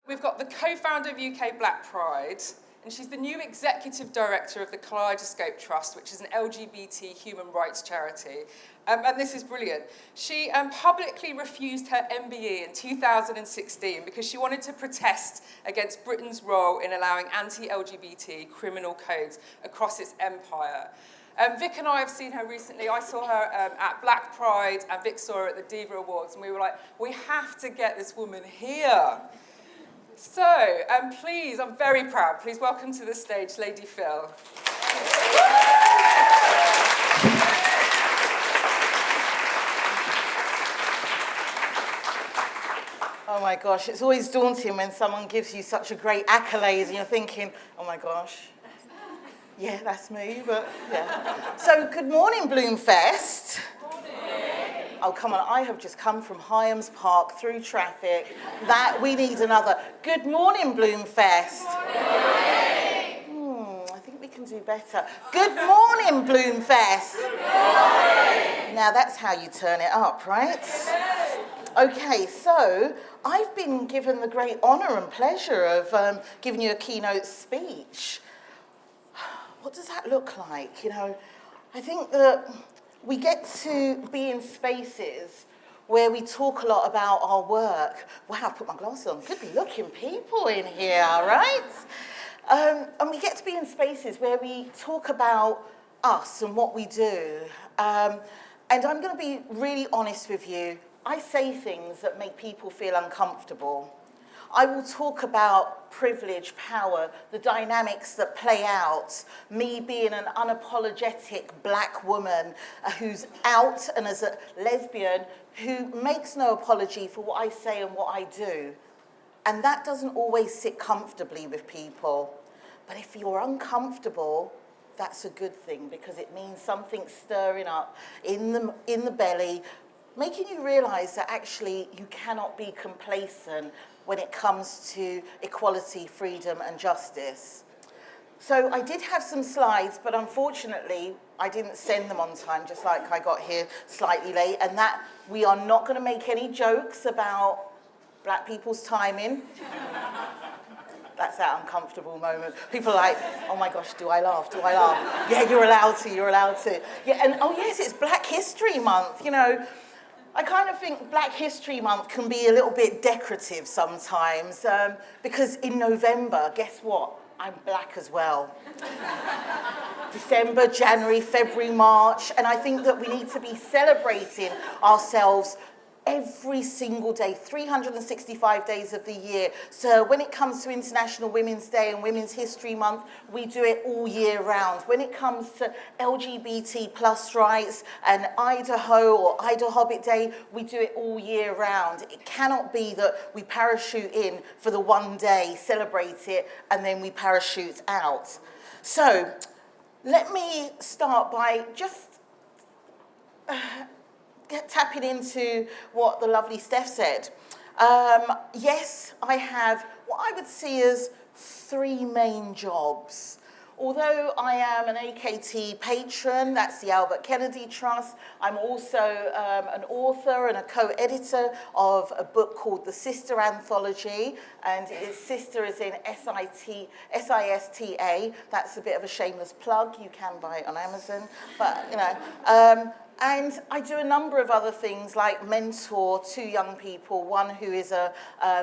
We've got the co-founder of UK Black Pride, and she's the new executive director of the Kaleidoscope Trust, which is an LGBT human rights charity. And this is brilliant. She publicly refused her MBE in 2016 because she wanted to protest against Britain's role in allowing anti-LGBT criminal codes across its empire. Vic and I have seen her recently. I saw her at Black Pride, and Vic saw her at the Diva Awards, and we were like, we have to get this woman here. So, please, I'm very proud. Please welcome to the stage Lady Phyll. Oh my gosh, it's always daunting when someone gives you such a great accolade and you're thinking, oh my gosh, yeah, that's me, but yeah. So, good morning, Bloomfest. Oh, come on, I have just come from Hyams Park through traffic. We need another. Good morning, Bloomfest. I think we can do better. Good morning, Bloomfest. Good morning. Now that's how you turn it up, right? Okay, so I've been given the great honour and pleasure of giving you a keynote speech. What does that look like? You know, I think that we get to be in spaces where we talk a lot about our work. Wow, I put my glasses on. Good looking people in here, right? And we get to be in spaces where we talk about us and what we do. And I'm going to be really honest with you. I say things that make people feel uncomfortable. I will talk about privilege, power, the dynamics that play out, me being an unapologetic black woman who's out and as a lesbian who makes no apology for what I say and what I do. And that doesn't always sit comfortably with people. But if you're uncomfortable, that's a good thing because it means something's stirring up in the belly, making you realise that actually you cannot be complacent when it comes to equality, freedom and justice. So I did have some slides, but unfortunately I didn't send them on time, just like I got here slightly late, and that we are not going to make any jokes about black people's timing. That's that uncomfortable moment. People are like, oh my gosh, do I laugh? Do I laugh? Yeah, you're allowed to. Yeah, and oh yes, it's Black History Month, you know. I kind of think Black History Month can be a little bit decorative sometimes because in November, guess what? I'm black as well. December, January, February, March, and I think that we need to be celebrating ourselves every single day, 365 days of the year. So when it comes to International Women's Day and Women's History Month, we do it all year round. When it comes to LGBT plus rights and Idaho or Idaho Hobbit Day, we do it all year round. It cannot be that we parachute in for the one day, celebrate it, and then we parachute out. So let me start by just tapping into what the lovely Steph said. Yes, I have what I would see as three main jobs. Although I am an AKT patron, that's the Albert Kennedy Trust, I'm also an author and a co-editor of a book called The Sister Anthology, and its sister is in SISTA. That's a bit of a shameless plug, you can buy it on Amazon, but you know. And I do a number of other things like mentor two young people, one who is a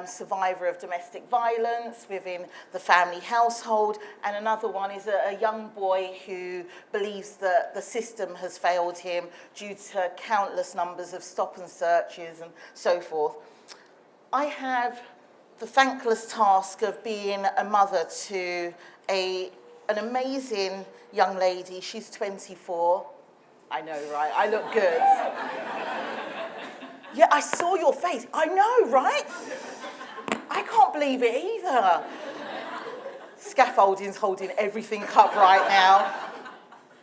survivor of domestic violence within the family household, and another one is a young boy who believes that the system has failed him due to countless numbers of stop and searches and so forth. I have the thankless task of being a mother to an amazing young lady. She's 24. I know, right? I look good. Yeah, I saw your face. I know, right? I can't believe it either. Scaffolding's holding everything up right now.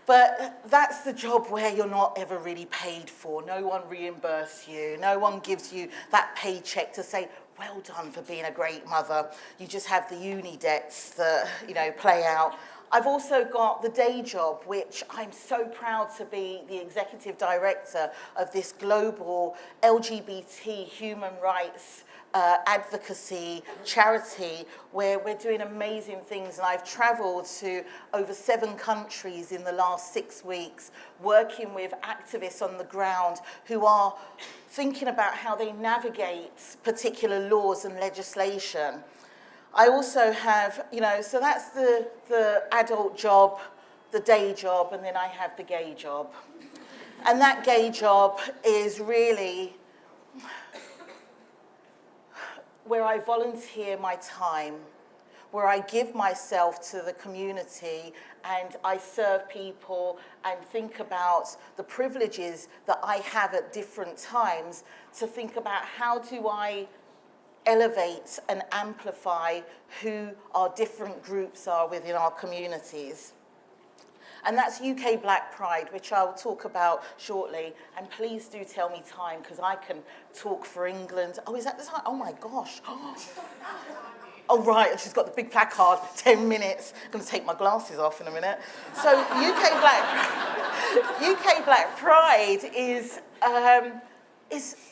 But that's the job where you're not ever really paid for. No one reimburses you. No one gives you that paycheck to say, well done for being a great mother. You just have the uni debts that, you know, play out. I've also got the day job, which I'm so proud to be the executive director of this global LGBT human rights advocacy charity where we're doing amazing things. And I've traveled to over 7 countries in the last 6 weeks, working with activists on the ground who are thinking about how they navigate particular laws and legislation. I also have, so that's the adult job, the day job, and then I have the gay job. And that gay job is really where I volunteer my time, where I give myself to the community and I serve people and think about the privileges that I have at different times to think about how do I elevate and amplify who our different groups are within our communities. And that's UK Black Pride, which I'll talk about shortly. And please do tell me time, because I can talk for England. Oh, is that the time? Oh, my gosh. Oh, right, and she's got the big placard, 10 minutes. I'm going to take my glasses off in a minute. So UK Black Pride is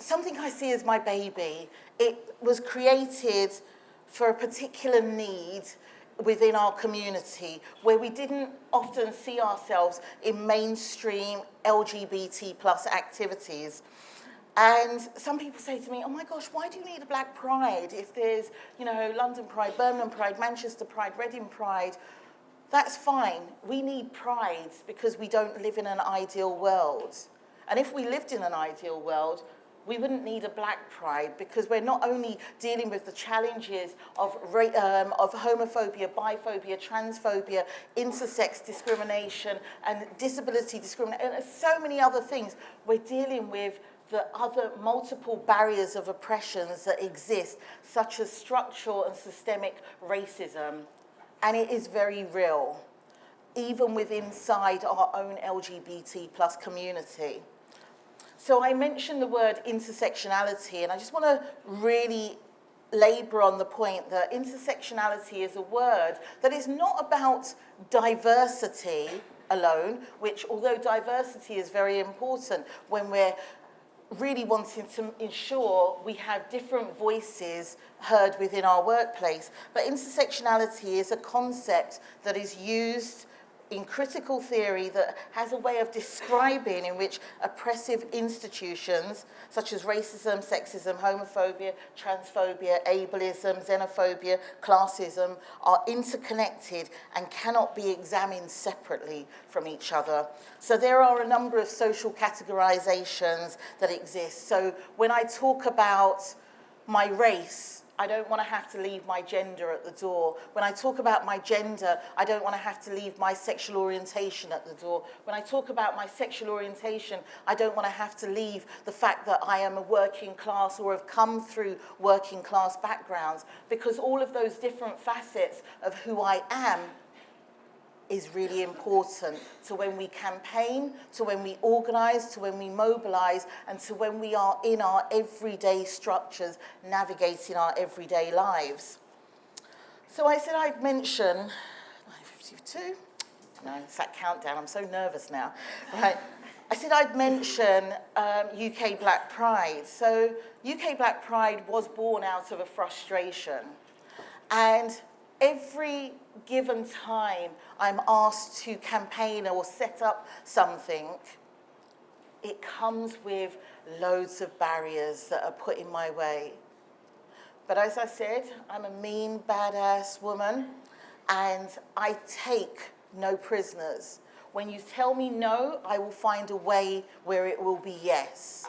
something I see as my baby. It was created for a particular need within our community where we didn't often see ourselves in mainstream LGBT plus activities. And some people say to me, oh my gosh, why do you need a Black Pride if there's, London Pride, Birmingham Pride, Manchester Pride, Reading Pride? That's fine. We need prides because we don't live in an ideal world. And if we lived in an ideal world, we wouldn't need a Black Pride because we're not only dealing with the challenges of homophobia, biphobia, transphobia, intersex discrimination, and disability discrimination, and so many other things. We're dealing with the other multiple barriers of oppressions that exist, such as structural and systemic racism. And it is very real, even within inside our own LGBT plus community. So I mentioned the word intersectionality, and I just want to really labour on the point that intersectionality is a word that is not about diversity alone, which although diversity is very important when we're really wanting to ensure we have different voices heard within our workplace. But intersectionality is a concept that is used in critical theory that has a way of describing in which oppressive institutions such as racism, sexism, homophobia, transphobia, ableism, xenophobia, classism are interconnected and cannot be examined separately from each other. So there are a number of social categorizations that exist. So when I talk about my race, I don't want to have to leave my gender at the door. When I talk about my gender, I don't want to have to leave my sexual orientation at the door. When I talk about my sexual orientation, I don't want to have to leave the fact that I am a working class or have come through working class backgrounds, because all of those different facets of who I am is really important to when we campaign, to when we organise, to when we mobilise, and to when we are in our everyday structures, navigating our everyday lives. So I said I'd mention 9:52. No, it's that countdown. I'm so nervous now. Right. I said I'd mention UK Black Pride. So UK Black Pride was born out of a frustration. And every given time I'm asked to campaign or set up something, it comes with loads of barriers that are put in my way. But as I said, I'm a mean, badass woman, and I take no prisoners. When you tell me no, I will find a way where it will be yes.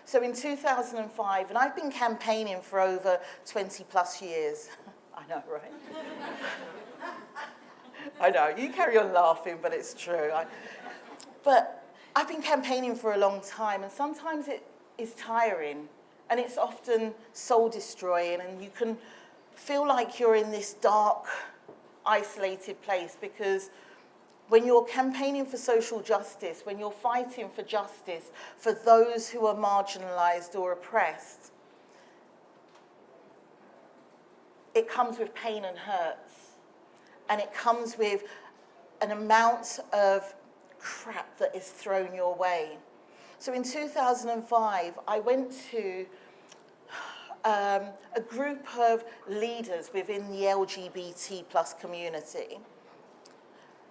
So in 2005, and I've been campaigning for over 20 plus years. I know, right? I know, you carry on laughing, but it's true. But I've been campaigning for a long time, and sometimes it is tiring, and it's often soul-destroying, and you can feel like you're in this dark, isolated place, because when you're campaigning for social justice, when you're fighting for justice for those who are marginalised or oppressed, it comes with pain and hurts. And it comes with an amount of crap that is thrown your way. So in 2005, I went to a group of leaders within the LGBT plus community.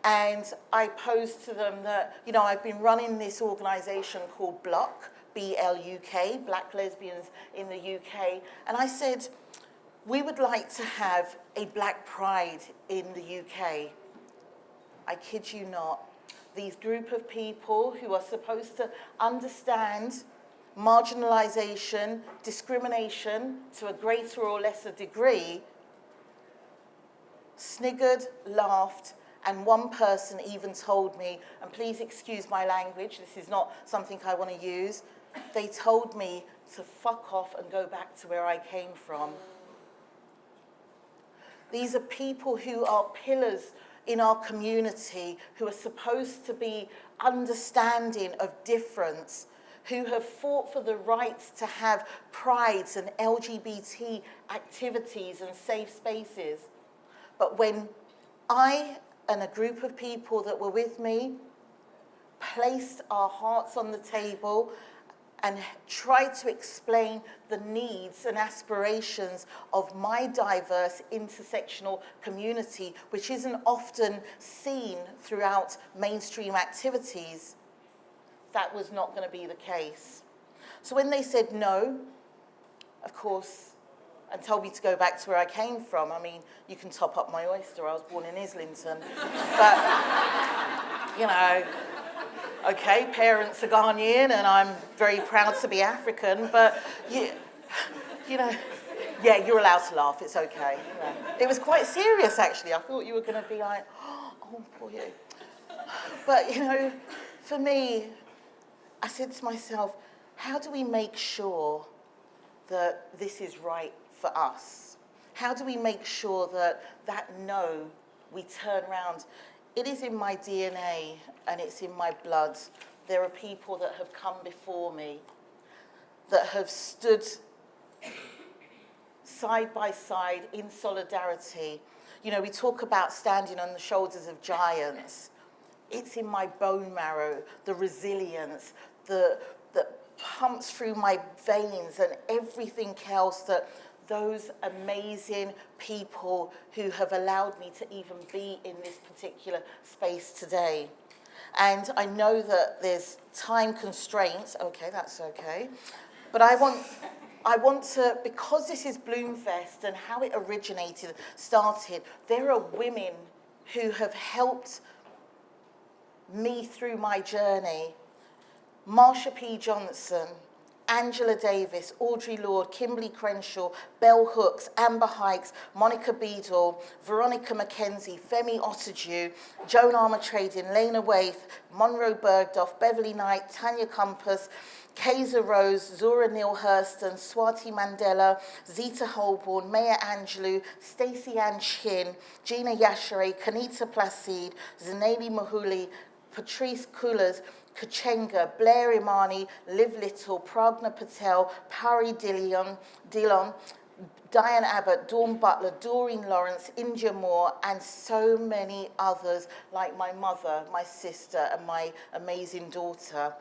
And I posed to them that, I've been running this organisation called BLUK, B-L-U-K, Black Lesbians in the UK. And I said, we would like to have a Black Pride in the UK. I kid you not. These group of people who are supposed to understand marginalisation, discrimination to a greater or lesser degree, sniggered, laughed, and one person even told me, and please excuse my language, this is not something I want to use, they told me to fuck off and go back to where I came from. These are people who are pillars in our community, who are supposed to be understanding of difference, who have fought for the rights to have prides and LGBT activities and safe spaces. But when I and a group of people that were with me placed our hearts on the table and tried to explain the needs and aspirations of my diverse intersectional community, which isn't often seen throughout mainstream activities, that was not going to be the case. So when they said no, of course, and told me to go back to where I came from, I mean, you can top up my oyster, I was born in Islington. But, okay, parents are Ghanaian and I'm very proud to be African, but, yeah, you're allowed to laugh, it's okay. It was quite serious, actually. I thought you were going to be like, oh, poor you. But, for me, I said to myself, how do we make sure that this is right for us? How do we make sure that no, we turn around? It is in my DNA and it's in my blood. There are people that have come before me that have stood side by side in solidarity. We talk about standing on the shoulders of giants. It's in my bone marrow, the resilience, that pumps through my veins and everything else that those amazing people who have allowed me to even be in this particular space today. And I know that there's time constraints. Okay, that's okay. But I want to, because this is Bloomfest and how it started, there are women who have helped me through my journey. Marsha P. Johnson, Angela Davis, Audre Lorde, Kimberly Crenshaw, Bell Hooks, Amber Hikes, Monica Beadle, Veronica McKenzie, Femi Otterdew, Joan Armatrading, Lena Waith, Monroe Bergdorf, Beverly Knight, Tanya Compass, Kaiser Rose, Zora Neale Hurston, Swati Mandela, Zita Holborn, Maya Angelou, Stacey Ann Chin, Gina Yashere, Kanita Placide, Zaneli Mahuli, Patrice Coolers, Kachenga, Blair Imani, Liv Little, Pragna Patel, Pari Dillon, Diane Abbott, Dawn Butler, Doreen Lawrence, India Moore, and so many others like my mother, my sister, and my amazing daughter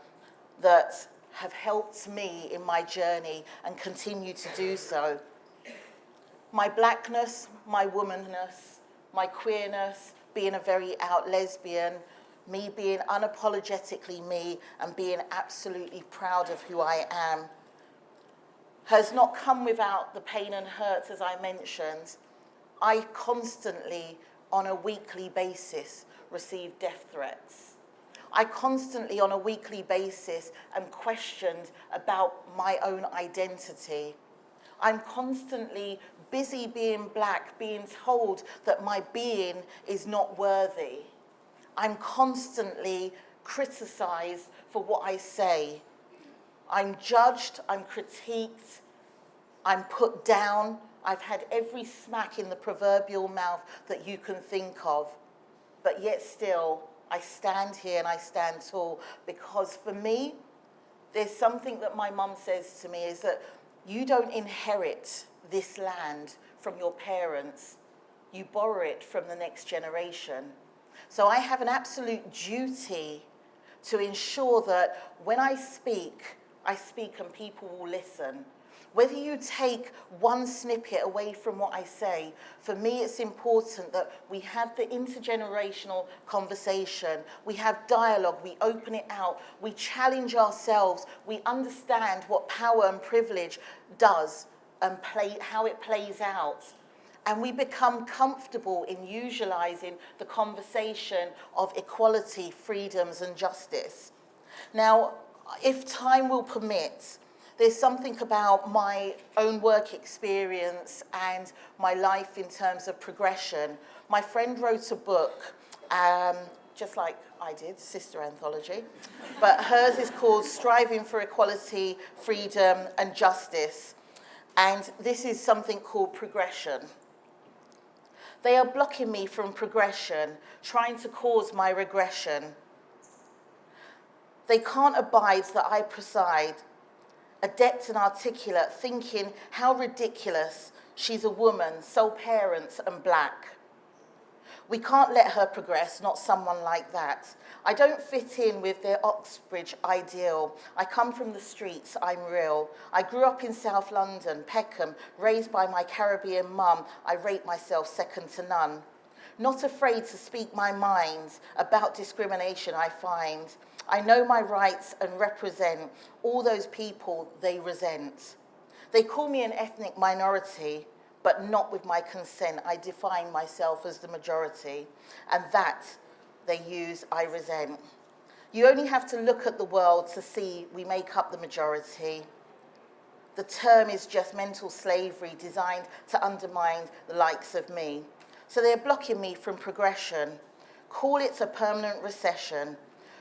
that have helped me in my journey and continue to do so. My blackness, my womanness, my queerness, being a very out lesbian, me being unapologetically me and being absolutely proud of who I am, has not come without the pain and hurt, as I mentioned. I constantly, on a weekly basis, receive death threats. I constantly, on a weekly basis, am questioned about my own identity. I'm constantly busy being black, being told that my being is not worthy. I'm constantly criticized for what I say. I'm judged, I'm critiqued, I'm put down. I've had every smack in the proverbial mouth that you can think of. But yet still, I stand here and I stand tall, because for me, there's something that my mum says to me, is that you don't inherit this land from your parents. You borrow it from the next generation. So I have an absolute duty to ensure that when I speak and people will listen. Whether you take one snippet away from what I say, for me it's important that we have the intergenerational conversation, we have dialogue, we open it out, we challenge ourselves, we understand what power and privilege does and how it plays out. And we become comfortable in utilizing the conversation of equality, freedoms, and justice. Now, if time will permit, there's something about my own work experience and my life in terms of progression. My friend wrote a book, just like I did, sister anthology, but hers is called Striving for Equality, Freedom, and Justice. And this is something called progression. They are blocking me from progression, trying to cause my regression. They can't abide that I preside, adept and articulate, thinking how ridiculous, she's a woman, sole parent and black. We can't let her progress, not someone like that. I don't fit in with their Oxbridge ideal. I come from the streets, I'm real. I grew up in South London, Peckham, raised by my Caribbean mum. I rate myself second to none. Not afraid to speak my mind about discrimination I find. I know my rights and represent all those people they resent. They call me an ethnic minority, but not with my consent. I define myself as the majority, and that they use, I resent. You only have to look at the world to see we make up the majority. The term is just mental slavery designed to undermine the likes of me. So they're blocking me from progression. Call it a permanent recession.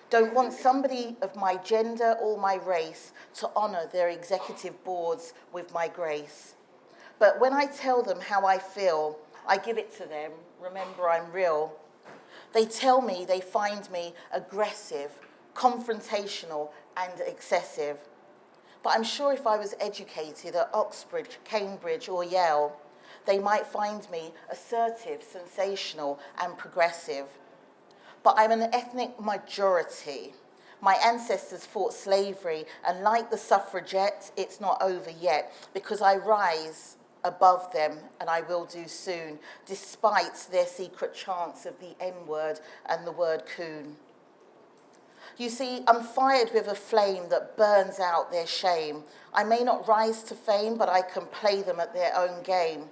Don't want somebody of my gender or my race to honour their executive boards with my grace. But when I tell them how I feel, I give it to them. Remember, I'm real. They tell me they find me aggressive, confrontational, and excessive. But I'm sure if I was educated at Oxford, Cambridge, or Yale, they might find me assertive, sensational, and progressive. But I'm an ethnic majority. My ancestors fought slavery, and like the suffragettes, it's not over yet, because I rise above them, and I will do soon, despite their secret chants of the N-word and the word coon. You see, I'm fired with a flame that burns out their shame. I may not rise to fame, but I can play them at their own game.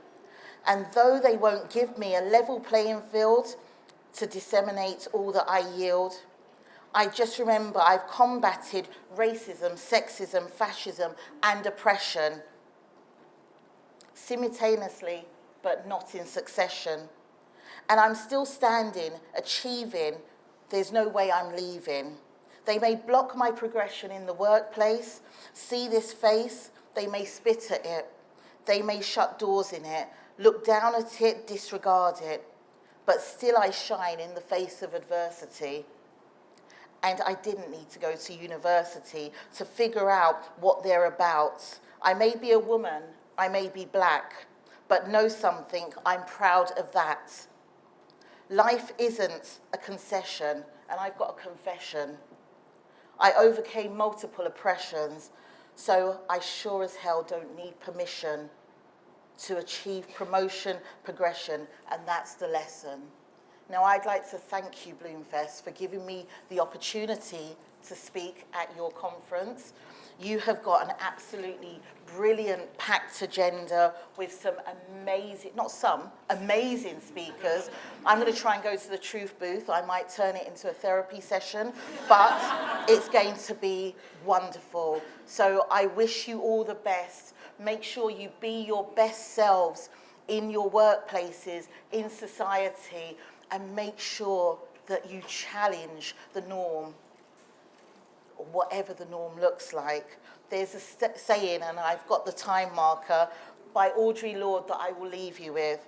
And though they won't give me a level playing field to disseminate all that I yield, I just remember I've combated racism, sexism, fascism, and oppression simultaneously, but not in succession. And I'm still standing, achieving. There's no way I'm leaving. They may block my progression in the workplace, see this face, they may spit at it, they may shut doors in it, look down at it, disregard it, but still I shine in the face of adversity. And I didn't need to go to university to figure out what they're about. I may be a woman, I may be black, but know something, I'm proud of that. Life isn't a concession, and I've got a confession. I overcame multiple oppressions, so I sure as hell don't need permission to achieve promotion, progression, and that's the lesson. Now, I'd like to thank you, Bloomfest, for giving me the opportunity to speak at your conference. You have got an absolutely brilliant, packed agenda with some amazing speakers. I'm going to try and go to the truth booth. I might turn it into a therapy session, but it's going to be wonderful. So I wish you all the best. Make sure you be your best selves in your workplaces, in society, and make sure that you challenge the norm, or whatever the norm looks like. There's a saying, and I've got the time marker, by Audre Lorde that I will leave you with.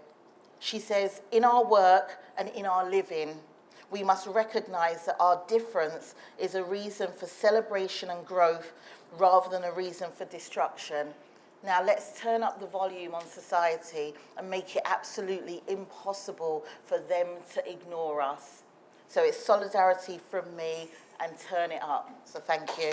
She says, in our work and in our living, we must recognize that our difference is a reason for celebration and growth rather than a reason for destruction. Now let's turn up the volume on society and make it absolutely impossible for them to ignore us. So it's solidarity from me and turn it up. So thank you.